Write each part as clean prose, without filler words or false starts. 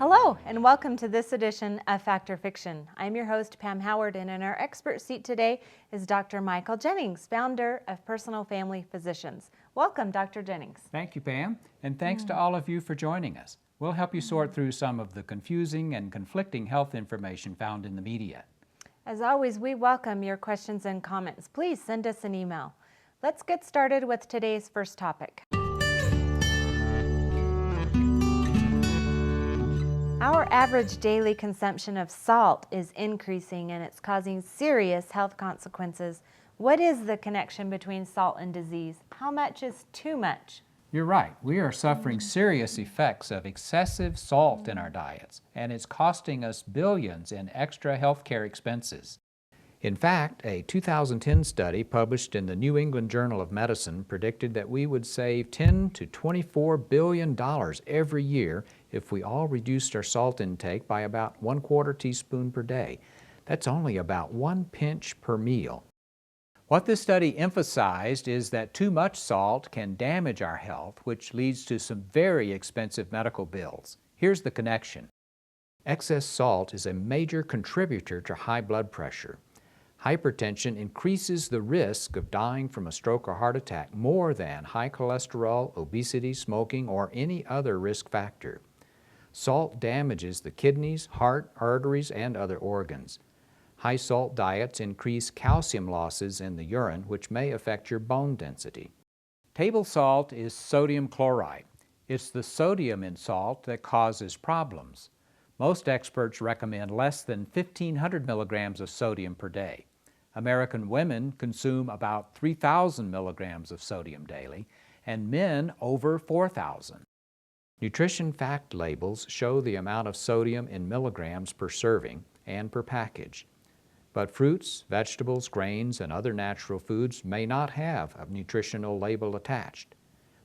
Hello, and welcome to this edition of Fact or Fiction. I'm your host, Pam Howard, and in our expert seat today is Dr. Michael Jennings, founder of Personal Family Physicians. Welcome, Dr. Jennings. Thank you, Pam, and thanks to all of you for joining us. We'll help you sort through some of the confusing and conflicting health information found in the media. As always, we welcome your questions and comments. Please send us an email. Let's get started with today's first topic. Our average daily consumption of salt is increasing and it's causing serious health consequences. What is the connection between salt and disease? How much is too much? You're right. We are suffering serious effects of excessive salt in our diets, and it's costing us billions in extra healthcare expenses. In fact, a 2010 study published in the New England Journal of Medicine predicted that we would save $10 to $24 billion every year if we all reduced our salt intake by about 1/4 teaspoon per day. That's only about 1 pinch per meal. What this study emphasized is that too much salt can damage our health, which leads to some very expensive medical bills. Here's the connection. Excess salt is a major contributor to high blood pressure. Hypertension increases the risk of dying from a stroke or heart attack more than high cholesterol, obesity, smoking, or any other risk factor. Salt damages the kidneys, heart, arteries, and other organs. High salt diets increase calcium losses in the urine, which may affect your bone density. Table salt is sodium chloride. It's the sodium in salt that causes problems. Most experts recommend less than 1,500 milligrams of sodium per day. American women consume about 3,000 milligrams of sodium daily, and men over 4,000. Nutrition fact labels show the amount of sodium in milligrams per serving and per package. But fruits, vegetables, grains, and other natural foods may not have a nutritional label attached.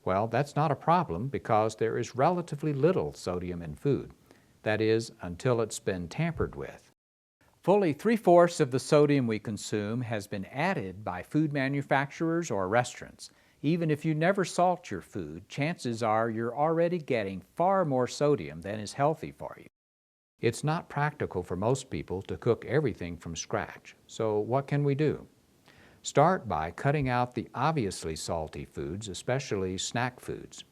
Well, that's not a problem because there is relatively little sodium in food. That is, until it's been tampered with. Fully 3/4 of the sodium we consume has been added by food manufacturers or restaurants. Even if you never salt your food, chances are you're already getting far more sodium than is healthy for you. It's not practical for most people to cook everything from scratch, so what can we do? Start by cutting out the obviously salty foods, especially snack foods.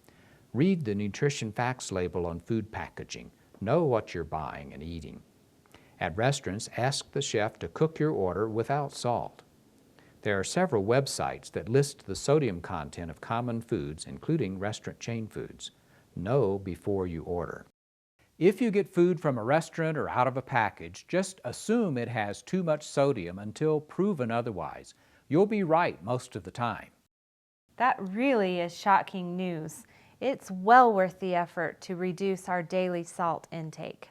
Read the nutrition facts label on food packaging. Know what you're buying and eating. At restaurants, ask the chef to cook your order without salt. There are several websites that list the sodium content of common foods, including restaurant chain foods. Know before you order. If you get food from a restaurant or out of a package, just assume it has too much sodium until proven otherwise. You'll be right most of the time. That really is shocking news. It's well worth the effort to reduce our daily salt intake.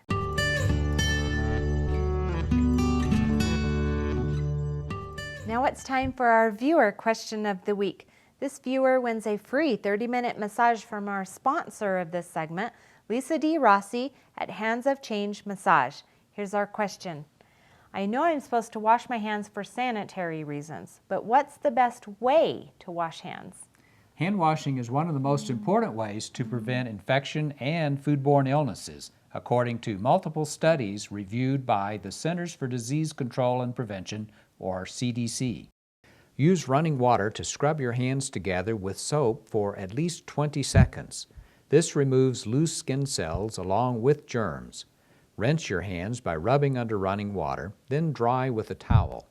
Now it's time for our viewer question of the week. This viewer wins a free 30-minute massage from our sponsor of this segment, Lisa D. Rossi at Hands of Change Massage. Here's our question. I know I'm supposed to wash my hands for sanitary reasons, but what's the best way to wash hands? Hand washing is one of the most important ways to prevent infection and foodborne illnesses, according to multiple studies reviewed by the Centers for Disease Control and Prevention, or CDC. Use running water to scrub your hands together with soap for at least 20 seconds. This removes loose skin cells along with germs. Rinse your hands by rubbing under running water, then dry with a towel.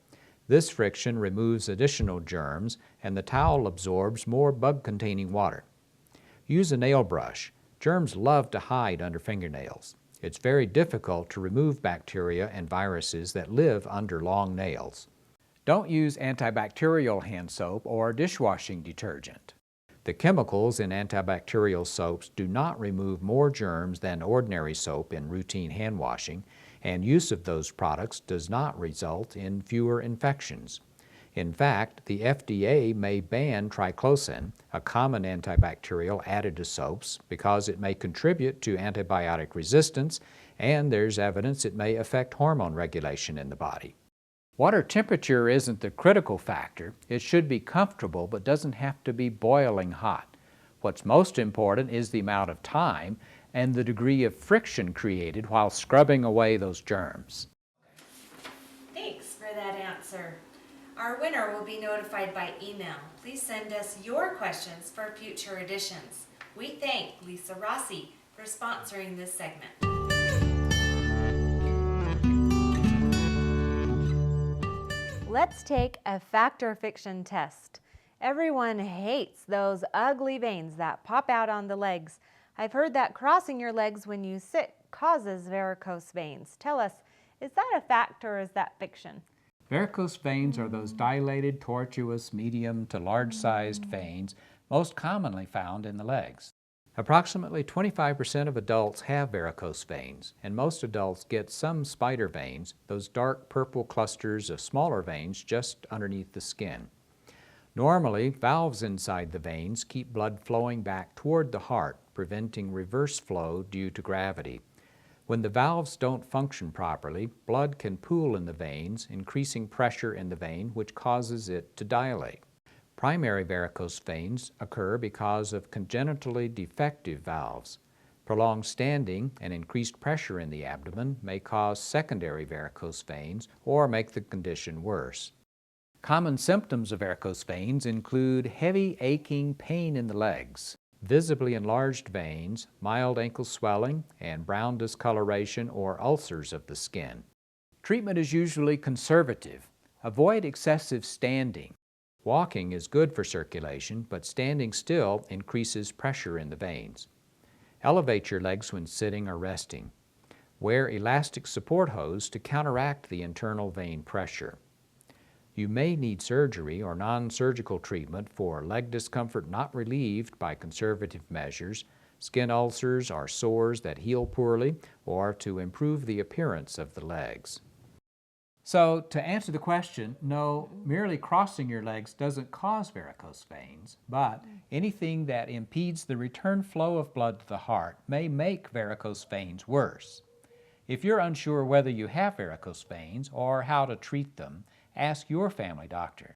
This friction removes additional germs, and the towel absorbs more bug-containing water. Use a nail brush. Germs love to hide under fingernails. It's very difficult to remove bacteria and viruses that live under long nails. Don't use antibacterial hand soap or dishwashing detergent. The chemicals in antibacterial soaps do not remove more germs than ordinary soap in routine hand washing, and use of those products does not result in fewer infections. In fact, the FDA may ban triclosan, a common antibacterial added to soaps, because it may contribute to antibiotic resistance, and there's evidence it may affect hormone regulation in the body. Water temperature isn't the critical factor. It should be comfortable but doesn't have to be boiling hot. What's most important is the amount of time, and the degree of friction created while scrubbing away those germs. Thanks for that answer. Our winner will be notified by email. Please send us your questions for future editions. We thank Lisa Rossi for sponsoring this segment. Let's take a fact or fiction test. Everyone hates those ugly veins that pop out on the legs. I've heard that crossing your legs when you sit causes varicose veins. Tell us, is that a fact or is that fiction? Varicose veins are those dilated, tortuous, medium to large-sized veins most commonly found in the legs. Approximately 25% of adults have varicose veins, and most adults get some spider veins, those dark purple clusters of smaller veins just underneath the skin. Normally, valves inside the veins keep blood flowing back toward the heart, preventing reverse flow due to gravity. When the valves don't function properly, blood can pool in the veins, increasing pressure in the vein, which causes it to dilate. Primary varicose veins occur because of congenitally defective valves. Prolonged standing and increased pressure in the abdomen may cause secondary varicose veins or make the condition worse. Common symptoms of varicose veins include heavy aching pain in the legs, visibly enlarged veins, mild ankle swelling, and brown discoloration or ulcers of the skin. Treatment is usually conservative. Avoid excessive standing. Walking is good for circulation, but standing still increases pressure in the veins. Elevate your legs when sitting or resting. Wear elastic support hose to counteract the internal vein pressure. You may need surgery or non-surgical treatment for leg discomfort not relieved by conservative measures, skin ulcers or sores that heal poorly, or to improve the appearance of the legs. So, to answer the question, no, merely crossing your legs doesn't cause varicose veins, but anything that impedes the return flow of blood to the heart may make varicose veins worse. If you're unsure whether you have varicose veins or how to treat them, ask your family doctor.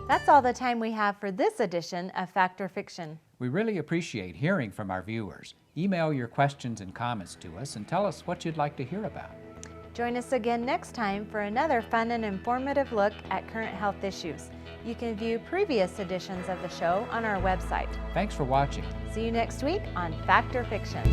That's all the time we have for this edition of Fact or Fiction. We really appreciate hearing from our viewers. Email your questions and comments to us and tell us what you'd like to hear about. Join us again next time for another fun and informative look at current health issues. You can view previous editions of the show on our website. Thanks for watching. See you next week on Fact or Fiction.